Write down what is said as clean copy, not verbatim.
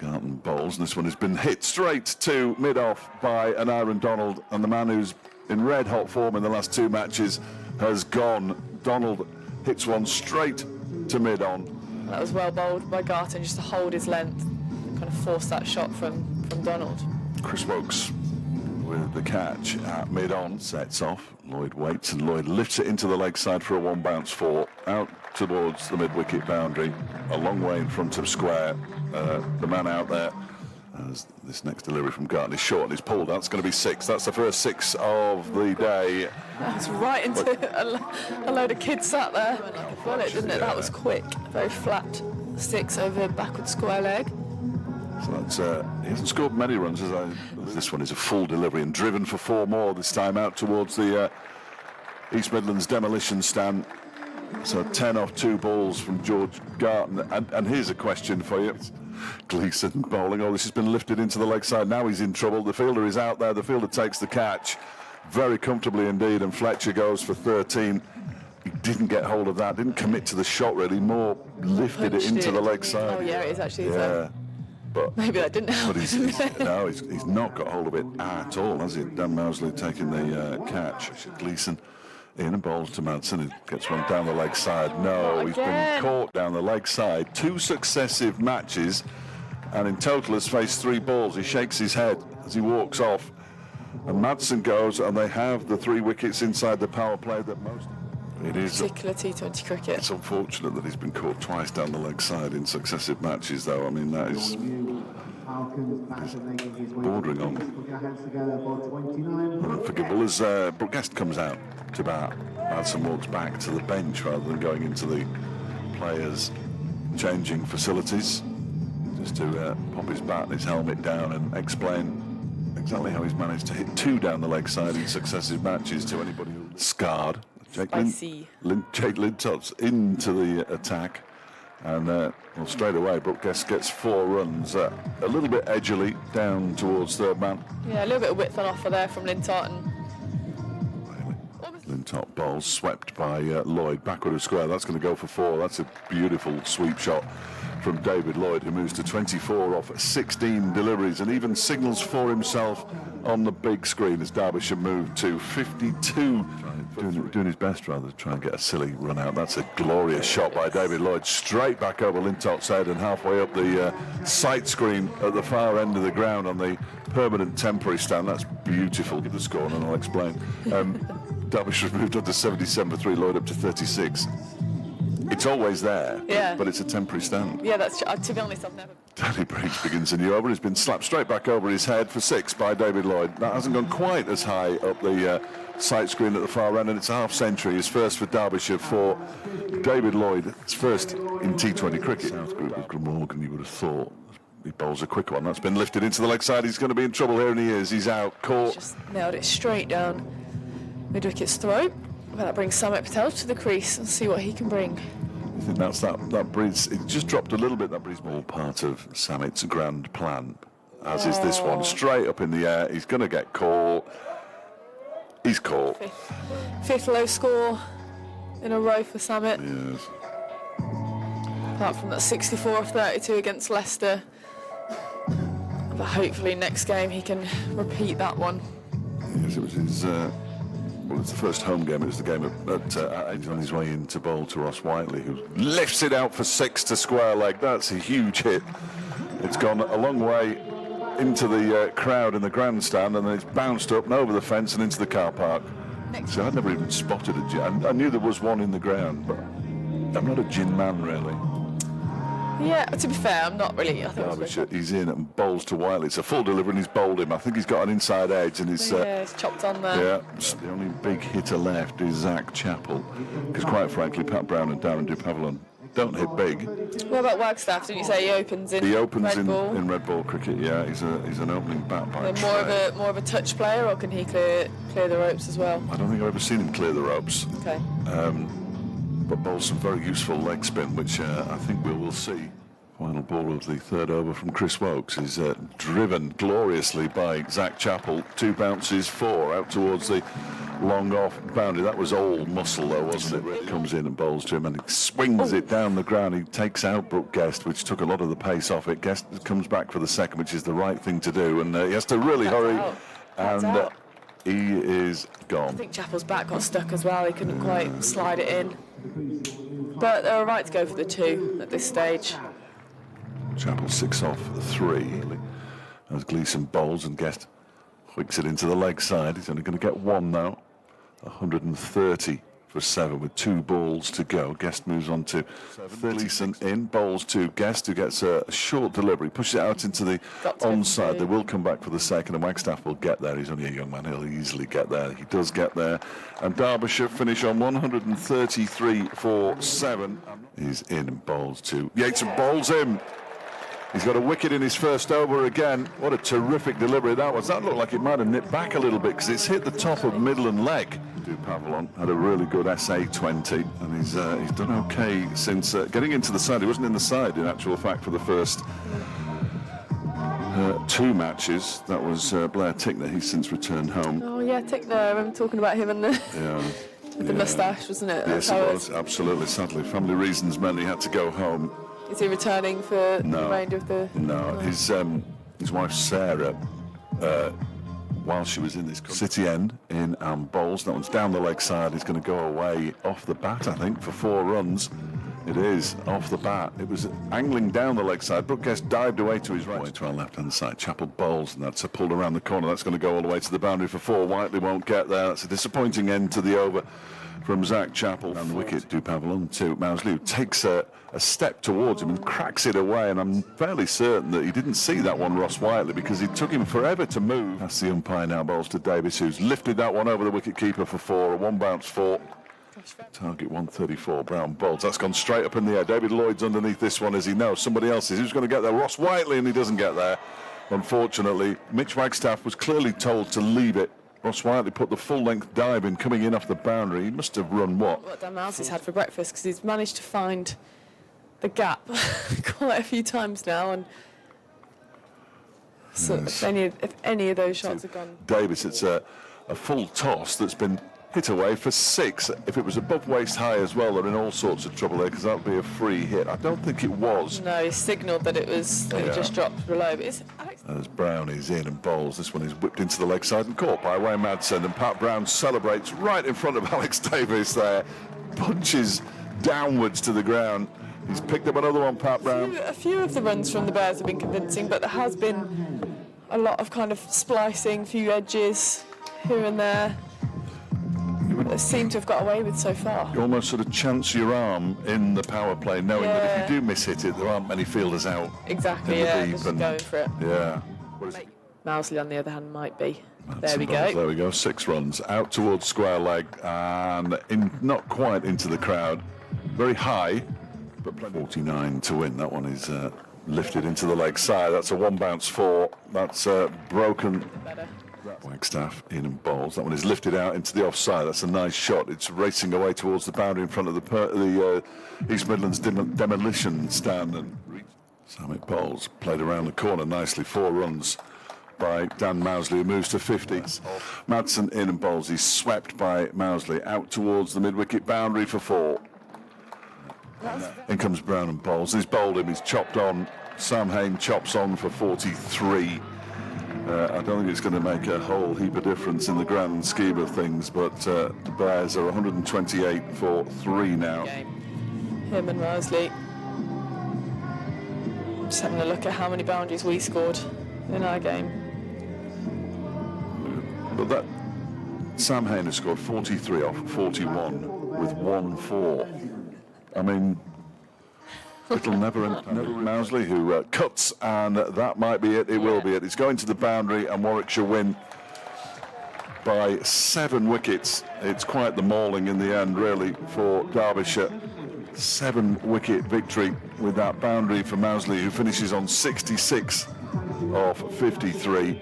Garton bowls, and this one has been hit straight to mid-off by an Aaron Donald, and the man who's in red-hot form in the last 2 matches has gone. Donald hits one straight to mid-on. That was well bowled by Garton, just to hold his length, kind of force that shot from Donald. Chris Wokes with the catch at mid-on, sets off. Lloyd waits, and Lloyd lifts it into the leg side for a 1-bounce 4, out towards the mid-wicket boundary, a long way in front of square. The man out there, as this next delivery from Garton is short and he's pulled out. It's going to be 6. That's the first 6 of the day. That's right into a load of kids sat there. Went like a bullet, didn't it? That was quick. Very flat 6 over backward square leg. So that's, he hasn't scored many runs. This one is a full delivery and driven for 4 more, this time out towards the East Midlands demolition stand. So 10 off 2 balls from George Garton. And here's a question for you. Gleeson bowling. Oh, this has been lifted into the leg side. Now he's in trouble. The fielder is out there. The fielder takes the catch very comfortably indeed, and Fletcher goes for 13. He didn't get hold of that, didn't commit to the shot really, more lifted it into the leg side. Oh yeah, it is actually. Yeah. But maybe that didn't help. But he's not got hold of it at all, has he? Dan Mousley taking the catch. Gleeson in and bowls to Madsen, who gets one down the leg side. No, he's been caught down the leg side. 2 successive matches, and in total has faced 3 balls. He shakes his head as he walks off, and Madsen goes, and they have the 3 wickets inside the power play that most. It is particular T20 cricket. It's unfortunate that he's been caught twice down the leg side in successive matches, though. I mean, that is bordering on unforgivable. As Brooke Guest comes out to bat, Madsen walks back to the bench rather than going into the players' changing facilities, just to pop his bat and his helmet down and explain exactly how he's managed to hit 2 down the leg side in successive matches to anybody who's scarred. Jake Lintot's into the attack, and well, straight away Brooke Guest gets 4 runs, a little bit edgily down towards third man. Yeah, a little bit of width on offer there from Lintott. And Lintott bowls, swept by Lloyd, backward of square. That's going to go for 4. That's a beautiful sweep shot from David Lloyd, who moves to 24 off 16 deliveries, and even signals for himself on the big screen as Derbyshire moved to 52. Doing his best rather than try and get a silly run out. That's a glorious shot by David Lloyd, straight back over Lintott's head and halfway up the sight screen at the far end of the ground on the permanent temporary stand. That's beautiful. Give the score and I'll explain. Derbyshire has moved on to 77 for 3, Lloyd up to 36. It's always there, but it's a temporary stand. Yeah, that's to be honest, I've never. Danny Briggs begins a new over. He's been slapped straight back over his head for 6 by David Lloyd. That hasn't gone quite as high up the sight screen at the far end, and it's a half century. His first for Derbyshire for David Lloyd. It's first in T20 cricket. South Group of Glamorgan, you would have thought. He bowls a quick one. That's been lifted into the leg side. He's going to be in trouble here, and he is. He's out, caught. Just nailed it straight down mid-wicket's throat. Well, that brings Samit Patel to the crease and see what he can bring. I think that's that breeze. It just dropped a little bit. That breeze, all part of Samit's grand plan, as is this one. Straight up in the air. He's going to get caught. He's caught. Fifth low score in a row for Samit. Yes. Apart from that 64 of 32 against Leicester. But hopefully next game he can repeat that one. Yes, it was his. Well, it's the first home game. It was the game he's on his way in to bowl to Ross Whiteley, who lifts it out for 6 to square leg. That's a huge hit. It's gone a long way into the crowd in the grandstand, and then it's bounced up and over the fence and into the car park. So I'd never even spotted a gin. I knew there was one in the ground, but I'm not a gin man, really. Yeah, to be fair, I'm not really. I think he's in and bowls to Whiteley. It's a full delivery and he's bowled him. I think he's got an inside edge and he's... it's chopped on there. Yeah, the only big hitter left is Zach Chappell, because quite frankly, Pat Brown and Darren Dupavilon don't hit big. What about Wagstaff? Didn't you say he opens in in red ball cricket, yeah. He's an opening bat by more of a touch player, or can he clear the ropes as well? I don't think I've ever seen him clear the ropes. Okay. But bowls some very useful leg spin, which I think we will see. Final ball of the third over from Chris Wokes is driven gloriously by Zach Chappell. 2 bounces, 4 out towards the long off boundary. That was all muscle though, wasn't it? Comes in and bowls to him and he swings it down the ground. He takes out Brooke Guest, which took a lot of the pace off it. Guest comes back for the second, which is the right thing to do, and he has to really hurry. And he is gone. I think Chappell's back got stuck as well. He couldn't quite slide it in. But they're all right to go for the 2 at this stage. Chappell 6 off 3. As Gleeson bowls and Guest wicks it into the leg side. He's only going to get 1 now. 130 for 7 with 2 balls to go. Guest moves on to Gleeson in, bowls to Guest, who gets a short delivery, pushes it out into the onside. They will come back for the second, and Wagstaff will get there. He's only a young man, he'll easily get there. He does get there, and Derbyshire finish on 133 for 7. He's in and bowls to Yates and bowls him. He's got a wicket in his first over again. What a terrific delivery that was. That looked like it might have nipped back a little bit because it's hit the top of middle and leg. Pavillon had a really good SA20, and he's done okay since getting into the side. He wasn't in the side in actual fact for the first 2 matches. That was Blair Tickner. He's since returned home. Oh yeah, Tickner. I remember talking about him and the moustache, wasn't it? Yes, it was. Absolutely. Sadly, family reasons meant he had to go home. Is he returning for the remainder of the... No, his wife Sarah, while she was in this City End in bowls, that one's down the leg side. He's going to go away off the bat, I think, for 4 runs. It is off the bat. It was angling down the leg side. Brooke Guest dived away to his right, to our left-hand side. Chappell bowls, and that's pulled around the corner. That's going to go all the way to the boundary for 4. Whiteley won't get there. That's a disappointing end to the over from Zach Chappell. And the wicket, Du Pavillon to Mousley, who takes a step towards him and cracks it away, and I'm fairly certain that he didn't see that one, Ross Whiteley, because it took him forever to move. That's the umpire now, bowls to Davis, who's lifted that one over the wicket-keeper for 4, a 1-bounce 4. Target 134, Brown bowls. That's gone straight up in the air. David Lloyd's underneath this one, as he knows. Somebody else is. Who's going to get there? Ross Whiteley, and he doesn't get there. Unfortunately, Mitch Wagstaff was clearly told to leave it. Ross Whiteley put the full-length dive in, coming in off the boundary. He must have run what Dan Mousley's had for breakfast, because he's managed to find the gap quite a few times now, and so if any of those shots have gone... Davis, it's a full toss that's been hit away for 6. If it was above waist high as well, they're in all sorts of trouble there, because that would be a free hit. I don't think it was. No, he signalled that it was, that it just dropped below. But it's as Brown is in and bowls, this one is whipped into the leg side and caught by Wayne Madsen, and Pat Brown celebrates right in front of Alex Davis there, punches downwards to the ground. He's picked up another one, Pat Brown. A few of the runs from the Bears have been convincing, but there has been a lot of kind of splicing, few edges here and there. They seem to have got away with so far. You almost sort of chance your arm in the power play, knowing that if you do miss hit it, there aren't many fielders out. Exactly, deep and going for it. Yeah. Mousley, on the other hand, might be. There we go. There we go. 6 runs out towards square leg and not quite into the crowd. Very high, but 49 to win. That one is lifted into the leg side. That's a 1-bounce 4. That's broken. Wagstaff in and bowls. That one is lifted out into the offside. That's a nice shot. It's racing away towards the boundary in front of the East Midlands demolition stand. And Samit bowls, played around the corner nicely. 4 runs by Dan Mousley, who moves to 50. Madsen in and bowls. He's swept by Mousley out towards the mid-wicket boundary for 4. In comes Brown and bowls. He's bowled him. He's chopped on. Sam Hain chops on for 43. I don't think it's going to make a whole heap of difference in the grand scheme of things, but the Bears are 128 for 3 now. Him and Mousley. Just having a look at how many boundaries we scored in our game. But that Sam Hain has scored 43 off 41 with 1-4. I mean, it'll never end. Mousley, who cuts, and that might be it. It will be it. It's going to the boundary, and Warwickshire win by 7 wickets. It's quite the mauling in the end, really, for Derbyshire. 7-wicket victory with that boundary for Mousley, who finishes on 66 off 53.